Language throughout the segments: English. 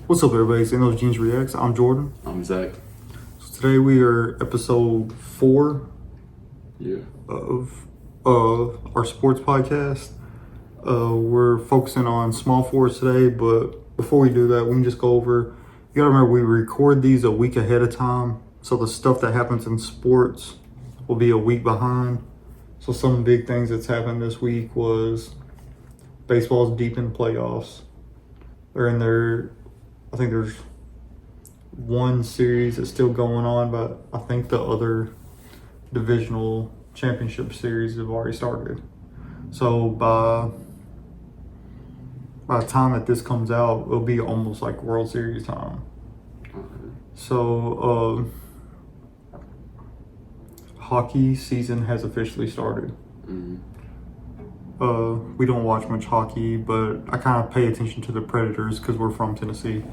What's up, everybody? It's Those Jeans Reacts. I'm Jordan. I'm Zach. So today we are episode 4 of our sports podcast. We're focusing on small forwards today, but before we do that, we can just go over. You gotta remember we record these a week ahead of time, so the stuff that happens in sports will be a week behind. So some big things that's happened this week was baseball's deep in the playoffs. They're in their, I think there's one series that's still going on, but I think the other divisional championship series have already started. So by the time that this comes out, it'll be almost like World Series time. So hockey season has officially started. We don't watch much hockey, but I kind of pay attention to the Predators because we're from Tennessee.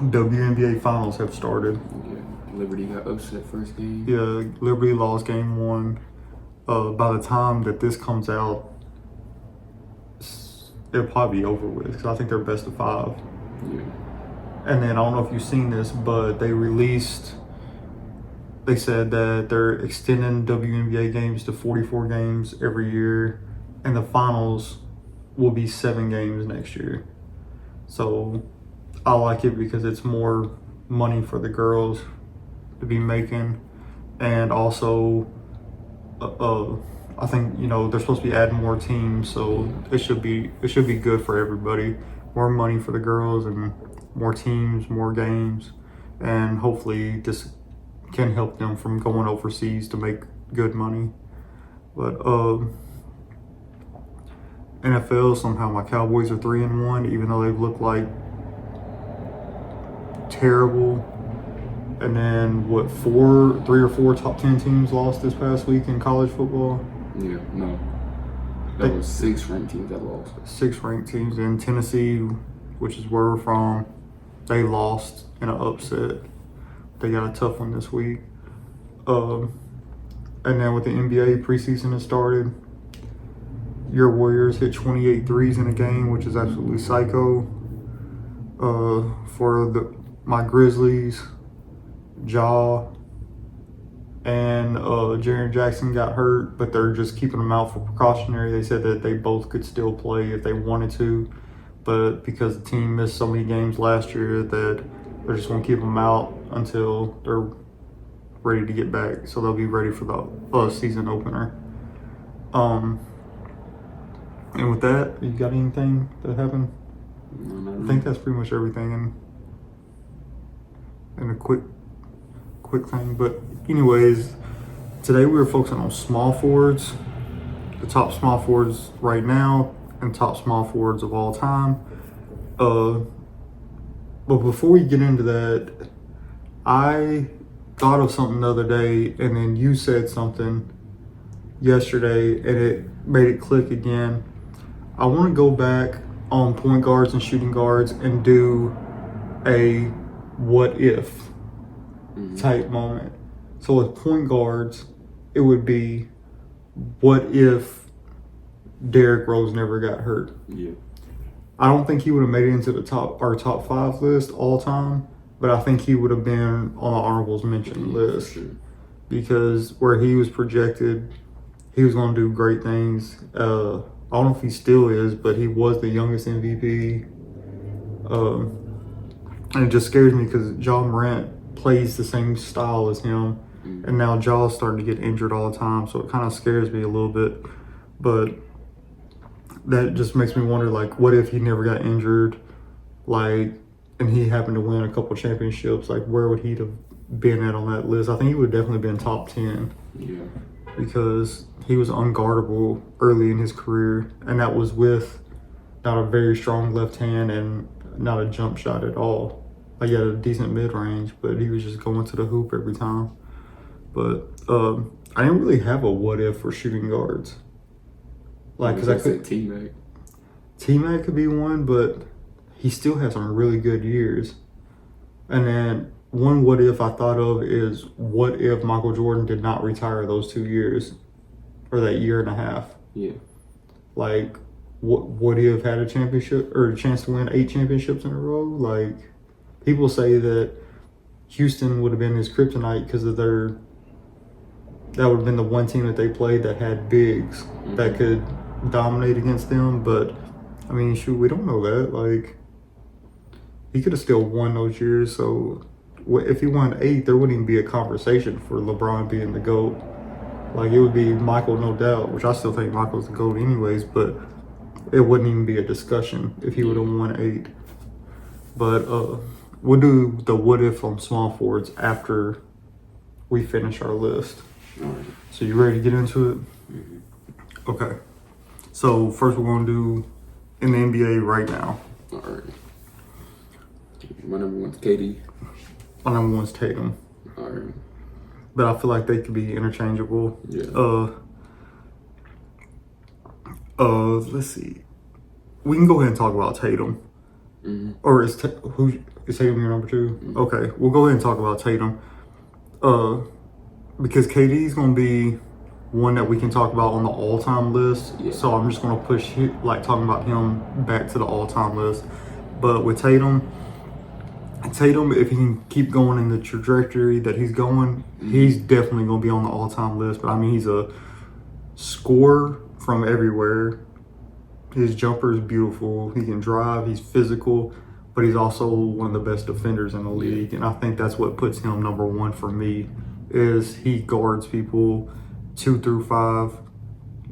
WNBA finals have started. Yeah. Liberty got upset first game. Yeah, Liberty lost game 1. By the time that this comes out, it'll probably be over with because I think they're best of 5. Yeah. And then I don't know if you've seen this, but they said that they're extending WNBA games to 44 games every year, and the finals will be 7 games next year. So I like it because it's more money for the girls to be making, and also I think they're supposed to be adding more teams, so it should be good for everybody. More money for the girls and more teams, more games, and hopefully this can help them from going overseas to make good money. But NFL, somehow my Cowboys are 3-1, even though they've looked like terrible. And then 3 or 4 top 10 teams lost this past week in college football. Yeah, no. That was 6 ranked teams that lost. 6 ranked teams in Tennessee, which is where we're from. They lost in an upset. They got a tough one this week. And then with the NBA preseason has started, your Warriors hit 28 threes in a game, which is absolutely psycho. For my Grizzlies, Ja and Jaren Jackson got hurt, but they're just keeping them out for precautionary. They said that they both could still play if they wanted to, but because the team missed so many games last year that they're just going to keep them out until they're ready to get back. So they'll be ready for the season opener. And with that, you got anything that happened? No, I think that's pretty much everything in a quick thing. But anyways, today we were focusing on small forwards, the top small forwards right now and top small forwards of all time. But before we get into that, I thought of something the other day, and then you said something yesterday, and it made it click again. I want to go back on point guards and shooting guards and do a what if type moment. So with point guards, it would be, what if Derrick Rose never got hurt? Yeah. I don't think he would have made it into our top 5 list all time, but I think he would have been on the honorables mention list, Sure. because where he was projected, he was going to do great things. I don't know if he still is, but he was the youngest MVP. And it just scares me because Ja Morant plays the same style as him, and now Ja's starting to get injured all the time, so it kind of scares me a little bit. But that just makes me wonder, like, what if he never got injured, like, and he happened to win a couple championships? Like, where would he have been at on that list? I think he would have definitely been top 10. Yeah. Because he was unguardable early in his career, and that was with not a very strong left hand and not a jump shot at all. Like, he had a decent mid-range, but he was just going to the hoop every time. But I didn't really have a what if for shooting guards. Like, because I could T-Mac could be one, but he still has some really good years. And then one what if I thought of is, what if Michael Jordan did not retire those 2 years or that year and a half? Yeah. Like, would he have had a championship or a chance to win 8 championships in a row? Like, people say that Houston would have been his kryptonite because of that would have been the one team that they played that had bigs that could dominate against them. But I mean, shoot, we don't know that. Like, he could have still won those years. So if he won 8, there wouldn't even be a conversation for LeBron being the GOAT. Like, it would be Michael, no doubt, which I still think Michael's the GOAT anyways, but it wouldn't even be a discussion if he would have won 8. But we'll do the what if on small forwards after we finish our list. All right. So you ready to get into it? Mm-hmm. Okay. So first we're going to do in the NBA right now. All right. My number one's KD. My number one's Tatum. All right. But I feel like they could be interchangeable. Yeah. Let's see. We can go ahead and talk about Tatum. Mm-hmm. Or is Tatum your number 2? Mm-hmm. Okay, we'll go ahead and talk about Tatum. Because KD's gonna be one that we can talk about on the all-time list. Yeah. So I'm just gonna push talking about him back to the all-time list. But with Tatum, if he can keep going in the trajectory that he's going, he's definitely gonna be on the all-time list. But I mean, he's a scorer from everywhere. His jumper is beautiful. He can drive. He's physical, but he's also one of the best defenders in the league. And I think that's what puts him number 1 for me. Is he guards people 2 through 5,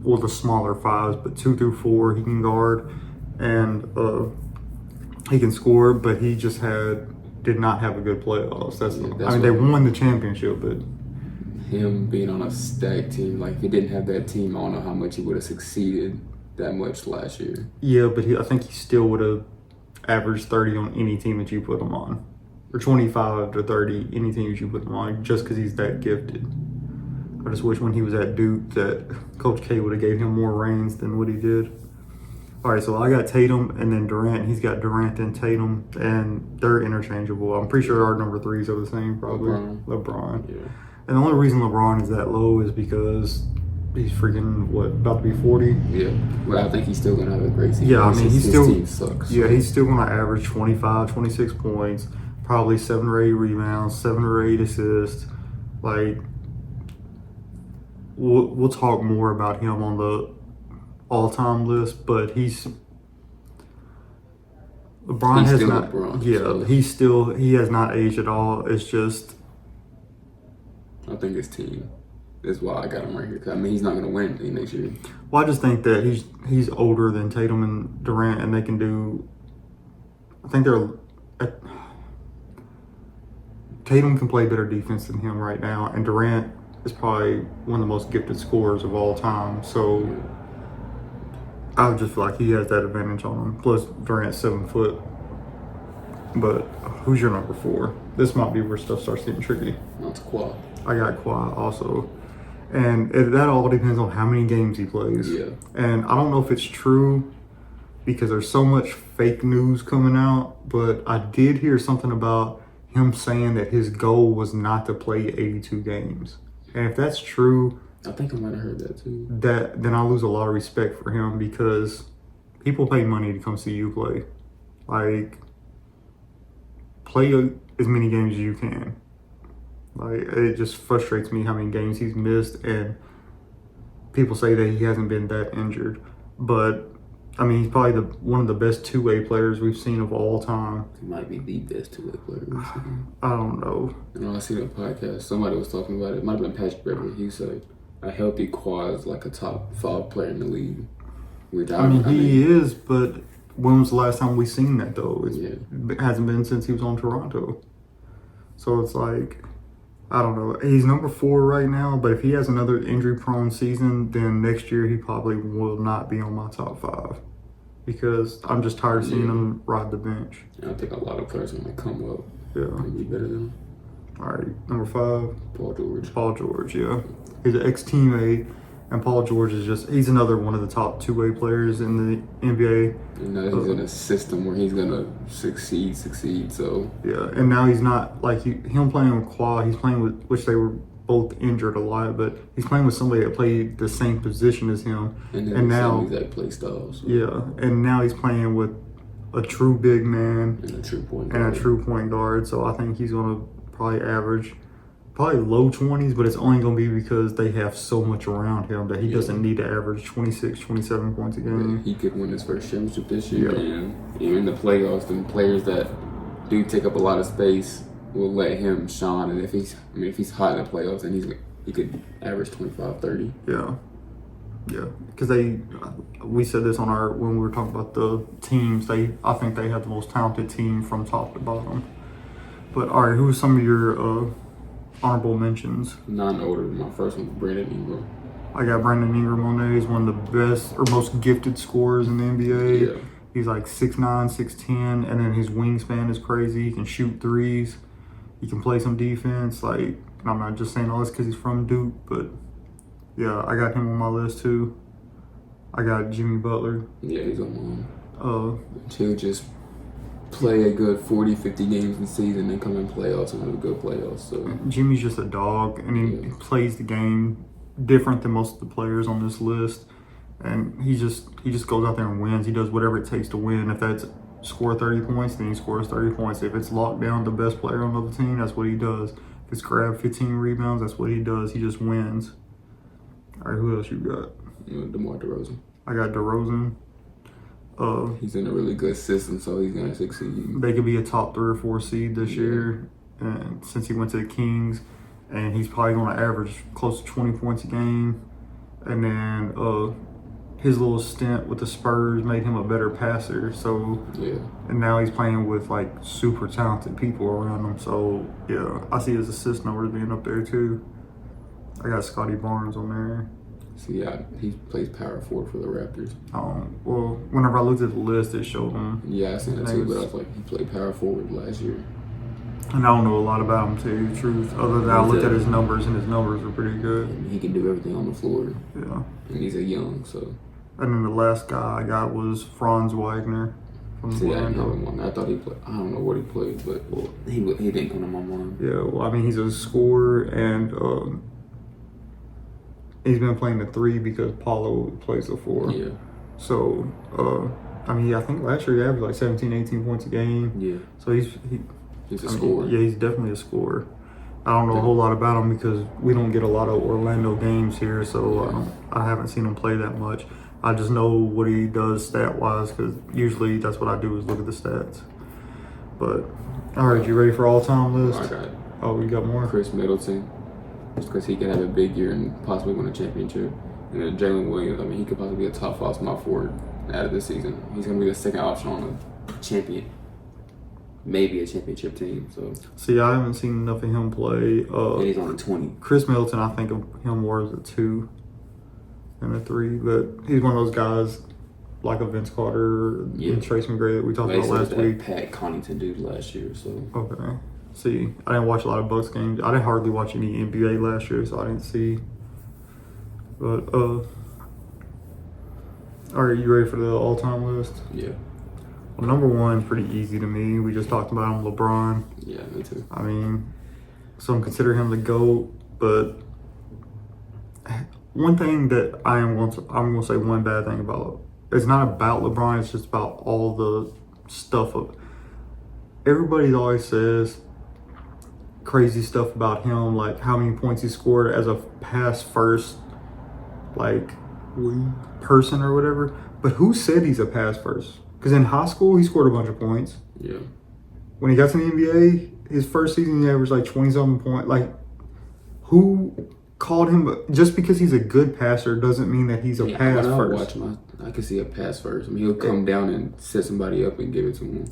well, the smaller 5s, but 2 through 4 he can guard, and he can score. But he just did not have a good playoffs. They won the championship, but him being on a stacked team, like if he didn't have that team, I don't know how much he would have succeeded that much last year. Yeah, but I think he still would have averaged 30 on any team that you put him on, or 25 to 30 any team that you put him on, just because he's that gifted. I just wish when he was at Duke that Coach K would have gave him more reins than what he did. All right, so I got Tatum and then Durant. He's got Durant and Tatum, and they're interchangeable. I'm pretty sure our number 3s are the same, probably. LeBron. Yeah. And the only reason LeBron is that low is because he's freaking, about to be 40? Yeah. Well, I think he's still going to have a great season. Yeah, I mean, his team sucks. Yeah, he's still going to average 25, 26 points, probably 7 or 8 rebounds, 7 or 8 assists. Like, we'll talk more about him on the all-time list, but LeBron has not. LeBron, so. He has not aged at all. It's just, I think his team is why I got him right here. 'Cause, I mean, he's not going to win anything next year. Well, I just think that he's older than Tatum and Durant, and they can do. I think Tatum can play better defense than him right now, and Durant is probably one of the most gifted scorers of all time. So I would just feel like he has that advantage on him. Plus, Durant's 7 foot. But who's your number 4? This might be where stuff starts getting tricky. That's Kawhi. I got Kawhi also. And that all depends on how many games he plays. Yeah. And I don't know if it's true because there's so much fake news coming out, but I did hear something about him saying that his goal was not to play 82 games. And if that's true, I think I might have heard that too. Then I lose a lot of respect for him because people pay money to come see you play. Like, play as many games as you can. Like, it just frustrates me how many games he's missed, and people say that he hasn't been that injured. But, I mean, he's probably one of the best two-way players we've seen of all time. He might be the best two-way player we've seen. I don't know. I seen a podcast, somebody was talking about it. It might have been Patrick Beverly. He said a healthy Kawhi is like a top 5 player in the league. Which I mean, he is, but when was the last time we seen that, though? It hasn't been since he was on Toronto. So it's like, I don't know. He's number 4 right now, but if he has another injury-prone season, then next year he probably will not be on my top 5 because I'm just tired of seeing him ride the bench. I think a lot of players are going to come up and be better than him. All right, number 5. Paul George. Paul George, yeah. He's an ex-teammate, and Paul George is he's another one of the top two-way players in the NBA. And now he's in a system where he's going to succeed, so. Yeah, and now he's not, like, him playing with Kawhi, he's playing with, which they were both injured a lot, but he's playing with somebody that played the same position as him. And now exact play styles. Yeah, and now he's playing with a true big man and a true point guard. So I think he's gonna probably average low 20s, but it's only going to be because they have so much around him that he doesn't need to average 26, 27 points a game. Yeah, he could win his first championship this year, and in the playoffs, the players that do take up a lot of space will let him shine. And if he's hot in the playoffs, then he could average 25, 30. Yeah, because we said this when we were talking about the teams. I think they have the most talented team from top to bottom. But all right, who are some of your honorable mentions? Non-order. My first one was Brandon Ingram. I got Brandon Ingram on there. He's one of the best or most gifted scorers in the NBA. Yeah. He's like 6'9", 6'10", and then his wingspan is crazy. He can shoot threes. He can play some defense. Like, I'm not just saying all this because he's from Duke, but yeah, I got him on my list too. I got Jimmy Butler. Yeah, he's on mine. He'll just play a good 40, 50 games in the season, then come in playoffs and have a good playoffs. So Jimmy's just a dog, and he plays the game different than most of the players on this list. And he just goes out there and wins. He does whatever it takes to win. If that's score 30 points, then he scores 30 points. If it's locked down the best player on the team, that's what he does. If it's grab 15 rebounds, that's what he does. He just wins. All right, who else you got? DeMar DeRozan. I got DeRozan. He's in a really good system, so he's gonna succeed. They could be a top 3 or 4 seed this year, and since he went to the Kings, and he's probably going to average close to 20 points a game. And then his little stint with the Spurs made him a better passer. So and now he's playing with like super talented people around him. So yeah, I see his assist numbers being up there too. I got Scotty Barnes on there. See, he plays power forward for the Raptors. Well, whenever I looked at the list, it showed him. Yeah, I seen that too, but I was like, he played power forward last year. And I don't know a lot about him, to tell you the truth, other than I looked at his numbers, and his numbers are pretty good. And he can do everything on the floor. Yeah. And he's a young, so. And then the last guy I got was Franz Wagner. See, I didn't have him on there. I thought he played. I don't know what he played, but he didn't come to my mind. Yeah, well, I mean, he's a scorer, and he's been playing the 3 because Paulo plays the 4. Yeah. So, I mean, I think last year he averaged like 17, 18 points a game. Yeah. So he's a scorer. Yeah, he's definitely a scorer. I don't know a whole lot about him because we don't get a lot of Orlando games here, so I haven't seen him play that much. I just know what he does stat-wise because usually that's what I do is look at the stats. But, all right, you ready for all-time list? I got it. Oh, we got more? Chris Middleton, just because he can have a big year and possibly win a championship. And then Jalen Williams, I mean, he could possibly be a top 5 small forward out of this season. He's going to be the second option on a champion. Maybe a championship team. So see, I haven't seen enough of him play. And he's only 20. Chris Middleton, I think of him more as a 2 than a 3, but he's one of those guys like a Vince Carter and Trace McGrady that we talked about last week. Pat Connaughton dude last year. So okay. See, I didn't watch a lot of Bucks games. I didn't hardly watch any NBA last year, so I didn't see. But all right, you ready for the all-time list? Yeah. Well, number 1 is pretty easy to me. We just talked about him, LeBron. Yeah, me too. I mean, some consider him the GOAT, but one thing that I'm going to say one bad thing about it's not about LeBron. It's just about all the stuff of. Everybody always says crazy stuff about him, like how many points he scored as a pass first, like person or whatever. But who said he's a pass first? Because in high school, he scored a bunch of points. Yeah. When he got to the NBA, his first season, he averaged like 20-something points. Like, who called him? Just because he's a good passer doesn't mean that he's a pass first. I can see a pass first. I mean, he'll come down and set somebody up and give it to him.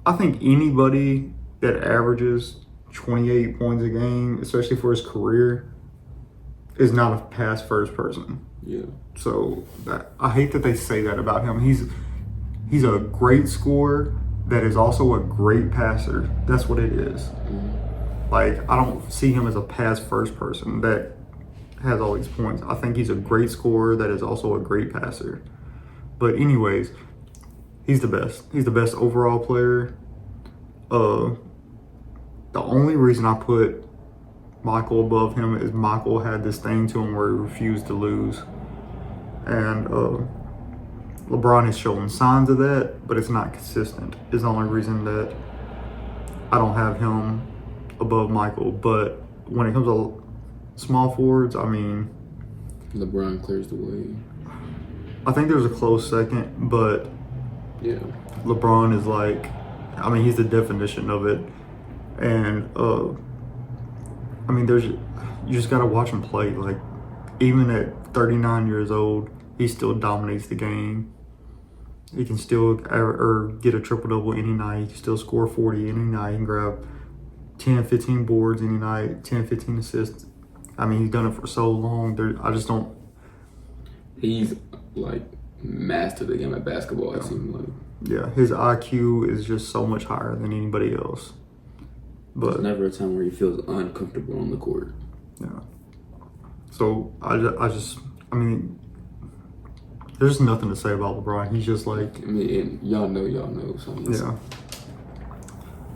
I think anybody that averages 28 points a game, especially for his career, is not a pass first person. Yeah. So I hate that they say that about him. He's a great scorer that is also a great passer. That's what it is. Mm-hmm. Like, I don't see him as a pass first person that has all these points. I think he's a great scorer that is also a great passer. But anyways, he's the best. He's the best overall player. The only reason I put Michael above him is Michael had this thing to him where he refused to lose. And LeBron is showing signs of that, but it's not consistent. Is the only reason that I don't have him above Michael. But when it comes to small forwards, I mean, LeBron clears the way. I think there's a close second, but yeah, LeBron is like, I mean, he's the definition of it. And I mean, you just gotta watch him play. Like, even at 39 years old, he still dominates the game. He can still get a triple-double any night. He can still score 40 any night. He can grab 10, 15 boards any night, 10, 15 assists. I mean, he's done it for so long. I just don't. He's, like, mastered the game of basketball, it seems like. Yeah, his IQ is just so much higher than anybody else. But there's never a time where he feels uncomfortable on the court. Yeah. So, I mean, there's nothing to say about LeBron. He's just like... I mean, and y'all know. So yeah.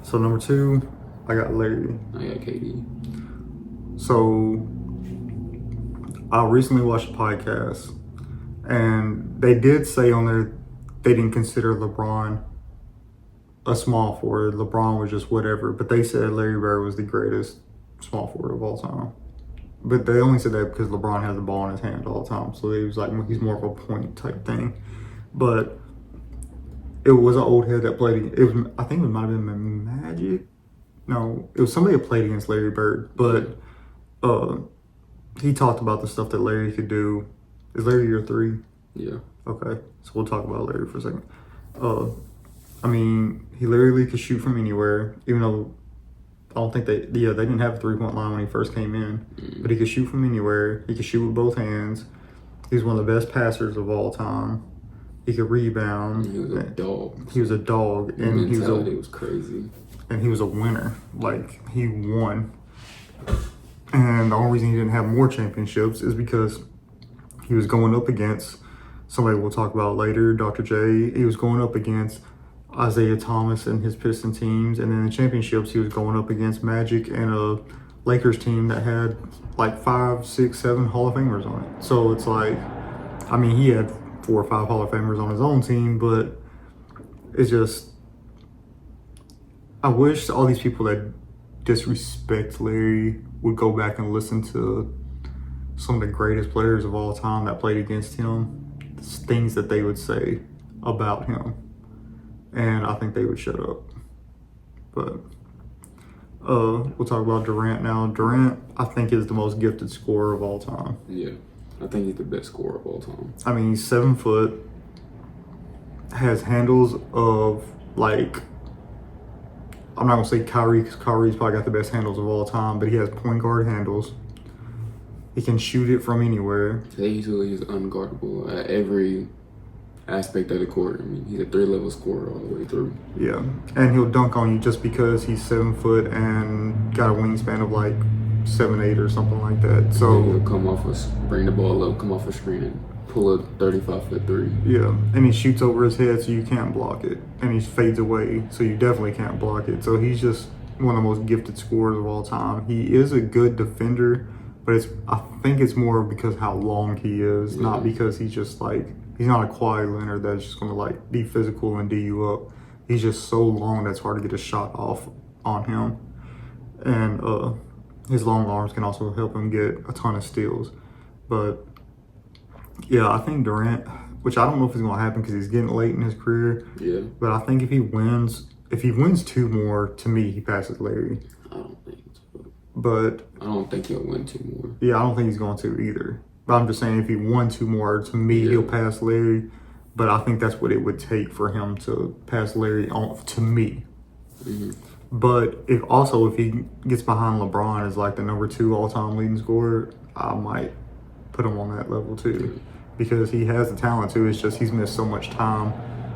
So, number 2, I got Larry. I got KD. So, I recently watched a podcast, and they did say on there they didn't consider LeBron a small forward. LeBron was just whatever, but they said Larry Bird was the greatest small forward of all time. But they only said that because LeBron has the ball in his hand all the time, so it was like he's more of a point type thing. But it was an old head that played. I think it might have been Magic. No, it was somebody that played against Larry Bird, but he talked about the stuff that Larry could do. Is Larry your 3? Yeah. Okay, so we'll talk about Larry for a second. I mean, he literally could shoot from anywhere, even though I don't think they didn't have a 3-point line when he first came in, but he could shoot from anywhere. He could shoot with both hands. He's one of the best passers of all time. He could rebound. He was a dog. He was a dog, and it was crazy. And he was a winner. Like, he won. And the only reason he didn't have more championships is because he was going up against somebody we'll talk about later, Dr. J. He was going up against Isaiah Thomas and his Piston teams. And then in the championships, he was going up against Magic and a Lakers team that had like 5, 6, 7 Hall of Famers on it. So it's like, I mean, he had 4 or 5 Hall of Famers on his own team, but it's just, I wish all these people that disrespect Larry would go back and listen to some of the greatest players of all time that played against him, things that they would say about him. And I think they would shut up. But we'll talk about Durant now. Durant, I think, is the most gifted scorer of all time. Yeah, I think he's the best scorer of all time. I mean, he's 7 foot, has handles of, like, I'm not going to say Kyrie, because Kyrie's probably got the best handles of all time, but he has point guard handles. He can shoot it from anywhere. He's unguardable at every aspect of the court. I mean, he's a 3-level scorer all the way through. Yeah, and he'll dunk on you just because he's 7 foot and got a wingspan of like 7'8" or something like that. So he'll bring the ball up, come off a screen, and pull a 35-foot 3. Yeah, and he shoots over his head so you can't block it, and he fades away so you definitely can't block it. So he's just one of the most gifted scorers of all time. He is a good defender, but I think it's more because how long he is, not because he's just like, he's not a Kawhi Leonard that's just going to like be physical and D you up. He's just so long that's hard to get a shot off on him. And his long arms can also help him get a ton of steals. But yeah, I think Durant, which I don't know if it's going to happen because he's getting late in his career. Yeah. But I think if he wins 2 more, to me, he passes Larry. I don't think so. But I don't think he'll win 2 more. Yeah, I don't think he's going to either. But I'm just saying, if he won 2 more, to me, he'll pass Larry. But I think that's what it would take for him to pass Larry on, to me. Mm-hmm. But if he gets behind LeBron as like the number 2 all-time leading scorer, I might put him on that level too. Mm-hmm. Because he has the talent too. It's just he's missed so much time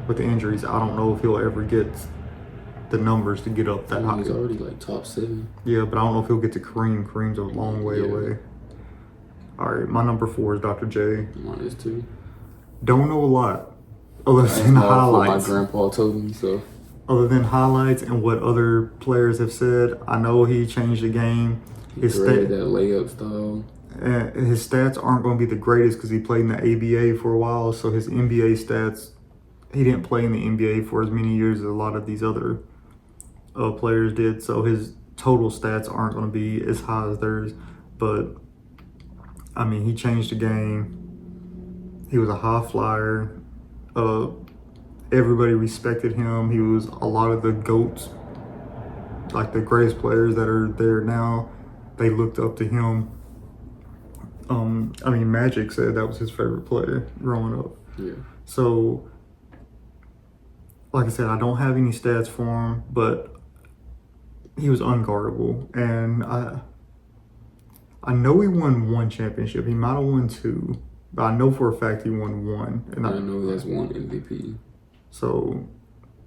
with the injuries. I don't know if he'll ever get the numbers to get up that high. He's already like top 7. Yeah, but I don't know if he'll get to Kareem. Kareem's a long way away. All right, my number 4 is Dr. J. Mine is 2. Don't know a lot other than highlights. My grandpa told me so. Other than highlights and what other players have said, I know he changed the game. His that layup style. And his stats aren't going to be the greatest because he played in the ABA for a while. So his NBA stats, he didn't play in the NBA for as many years as a lot of these other players did. So his total stats aren't going to be as high as theirs. But, I mean, he changed the game. He was a high flyer. Everybody respected him. He was a lot of the GOATs, like the greatest players that are there now, they looked up to him. I mean, Magic said that was his favorite player growing up. Yeah. So, like I said, I don't have any stats for him, but he was unguardable. And I know he won one championship. He might have won two, but I know for a fact he won one. And I know he has one MVP. So,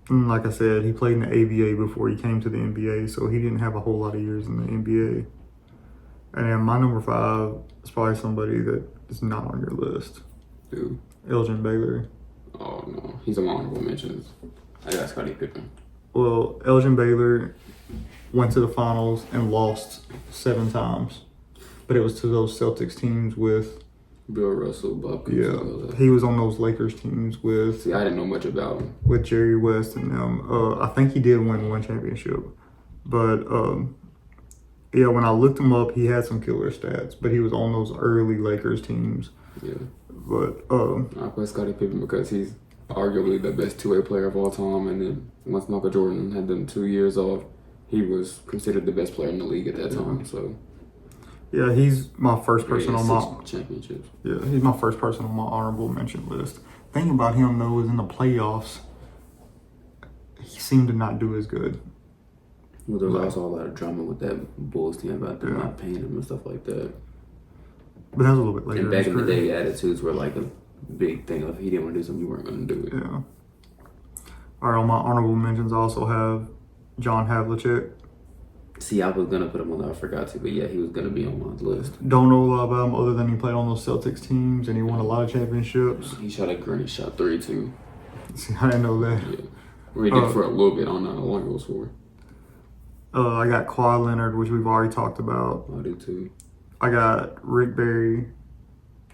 like I said, he played in the ABA before he came to the NBA, so he didn't have a whole lot of years in the NBA. And then my number 5 is probably somebody that is not on your list. Who? Elgin Baylor. Oh, no. He's on my honorable mentions. I got Scottie Pippen. Well, Elgin Baylor went to the finals and lost 7 times. But it was to those Celtics teams with Bill Russell, Bob Cousy. Yeah, he was on those Lakers teams with... See, I didn't know much about him. With Jerry West and them. I think he did win one championship. But... yeah, when I looked him up, he had some killer stats, but he was on those early Lakers teams. Yeah. But I put Scottie Pippen because he's arguably the best two-way player of all time, and then once Michael Jordan had them 2 years off, he was considered the best player in the league at that time. So yeah, he's my first person on my championships. Yeah, he's my first person on my honorable mention list. The thing about him though is in the playoffs, he seemed to not do as good. Well, there was also a lot of drama with that Bulls team about them not paying him and stuff like that. But that was a little bit later. And back in the day, attitudes were like a big thing. If he didn't want to do something, you weren't going to do it. Yeah. All right, on my honorable mentions, I also have John Havlicek. See, I was going to put him on there. I forgot to, but yeah, he was going to be on my list. Don't know a lot about him other than he played on those Celtics teams and he won a lot of championships. He shot a great shot 3 too. See, I didn't know that. Yeah. Or he did for a little bit. I don't know how long it was for. I got Kawhi Leonard, which we've already talked about. I do too. I got Rick Barry.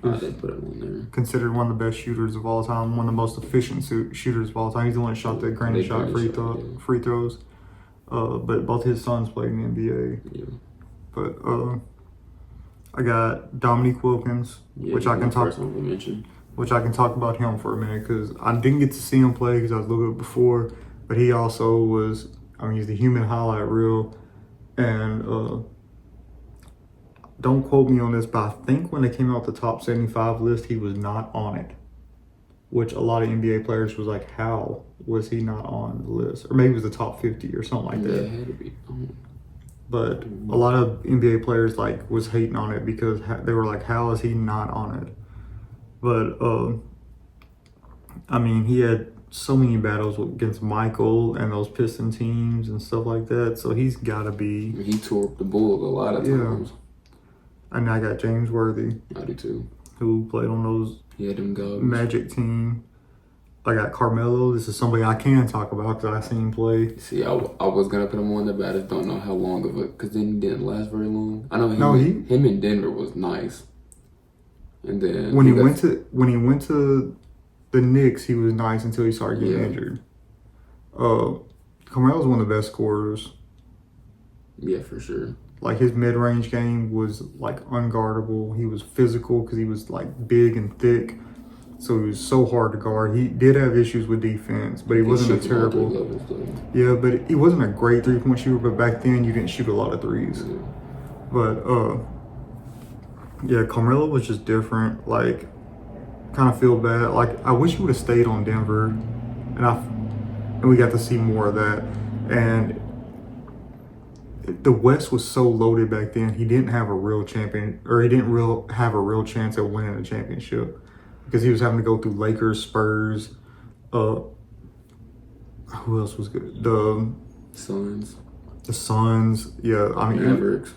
I did put him on there. Considered one of the best shooters of all time, one of the most efficient shooters of all time. He's the one that shot the granny shot free throws. But both his sons played in the NBA. Yeah. But I got Dominique Wilkins, which I can talk. Which I can talk about him for a minute because I didn't get to see him play because I was a little bit before, but he also was. I mean, he's the human highlight reel, and don't quote me on this, but I think when they came out the top 75 list, he was not on it, which a lot of NBA players was like, how was he not on the list? Or maybe it was the top 50 or something like that. Yeah, it had to be. But a lot of NBA players like was hating on it because they were like, how is he not on it? But, I mean, he had so many battles against Michael and those Piston teams and stuff like that. So he's got to be... He tore up the Bulls a lot of times. And I got James Worthy. I do too. Who played on those Magic team. I got Carmelo. This is somebody I can talk about because I seen him play. See, I was going to put him on there, but I just don't know how long of it, because then he didn't last very long. I know him in Denver was nice. And then when he went to the Knicks, he was nice until he started getting injured. Carmelo's one of the best scorers. Yeah, for sure. Like his mid-range game was like unguardable. He was physical because he was like big and thick, so he was so hard to guard. He did have issues with defense, but he wasn't a terrible. Yeah, but he wasn't a great 3-point shooter. But back then, you didn't shoot a lot of threes. Yeah. But yeah, Carmelo was just different. Like, kind of feel bad. Like, I wish he would have stayed on Denver, and we got to see more of that. And the West was so loaded back then. He didn't have a real champion, or he didn't have a real chance at winning a championship because he was having to go through Lakers, Spurs. Who else was good? The Suns. The Suns. Yeah, I mean Mavericks.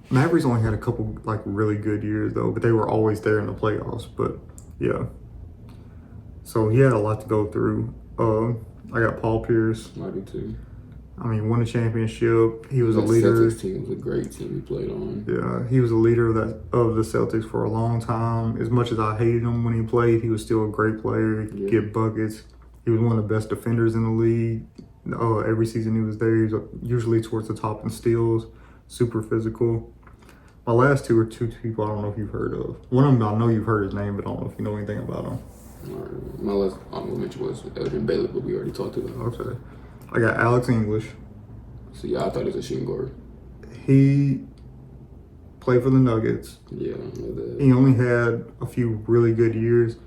Mavericks only had a couple like really good years though, but they were always there in the playoffs. But yeah, so he had a lot to go through. I got Paul Pierce. I do too. I mean, won a championship. He was a That leader. Celtics team was a great team he played on. Yeah, he was a leader of the Celtics for a long time. As much as I hated him when he played, he was still a great player. He could get buckets. He was one of the best defenders in the league. Every season he was there, he was usually towards the top in steals. Super physical. My last two are two people I don't know if you've heard of. One of them, I know you've heard his name, but I don't know if you know anything about him. My last honorable mention was Elgin Baylor, but we already talked about. Okay. I got Alex English. So yeah, I thought he was a shooting guard. He played for the Nuggets. Yeah, I don't know that. He only had a few really good years,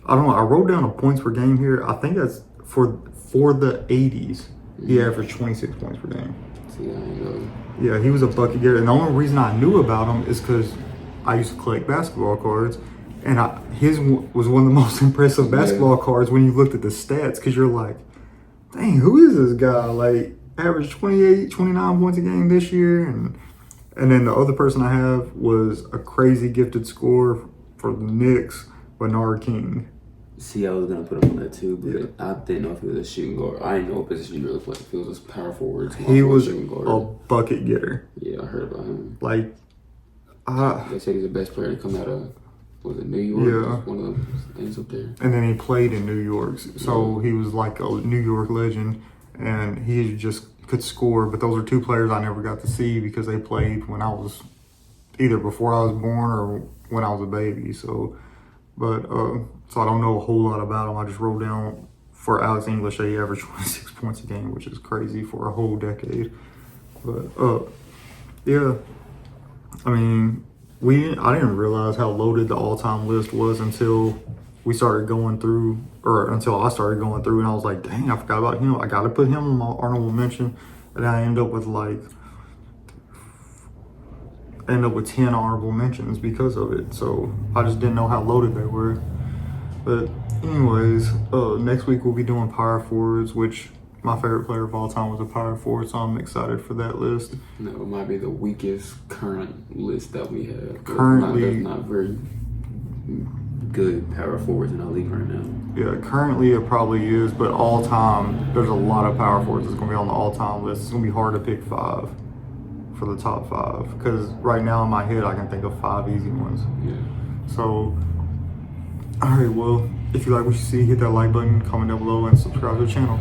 I don't know. I wrote down a points per game here. I think that's for the 80s. He averaged 26 points per game. See, I ain't know. Yeah, he was a bucket getter. And the only reason I knew about him is because I used to collect basketball cards. And his was one of the most impressive basketball cards when you looked at the stats, because you're like, dang, who is this guy? Like, averaged 28, 29 points a game this year. And then the other person I have was a crazy gifted scorer for the Knicks, Bernard King. See, I was going to put him on that too, but I didn't know if he was a shooting guard. I didn't know what position he really played. If he was a power forward, He was shooting guard. a bucket getter. Yeah, I heard about him. Like, they said he's the best player to come out of, was it New York? Yeah. One of the things up there. and then he played in New York. So he was like a New York legend, and he just could score. But those are two players I never got to see because they played when I was either before I was born or when I was a baby. So I don't know a whole lot about him. I just wrote down for Alex English that he averaged 26 points a game, which is crazy for a whole decade. But yeah, I mean, I didn't realize how loaded the all-time list was until we started going through, or until I started going through, and I was like, dang, I forgot about him. I got to put him on my honorable mention, and I end up with 10 honorable mentions because of it. So I just didn't know how loaded they were. But anyways, next week we'll be doing power forwards, which my favorite player of all time was a power forward, so I'm excited for that list. No, it might be the weakest current list that we have. Currently, there's not very good power forwards in our league right now. Yeah, currently it probably is, but all time, there's a lot of power forwards that's going to be on the all-time list. It's going to be hard to pick 5 for the top 5, because right now in my head I can think of 5 easy ones. Yeah. So, all right, well, if you like what you see, hit that like button, comment down below, and subscribe to the channel.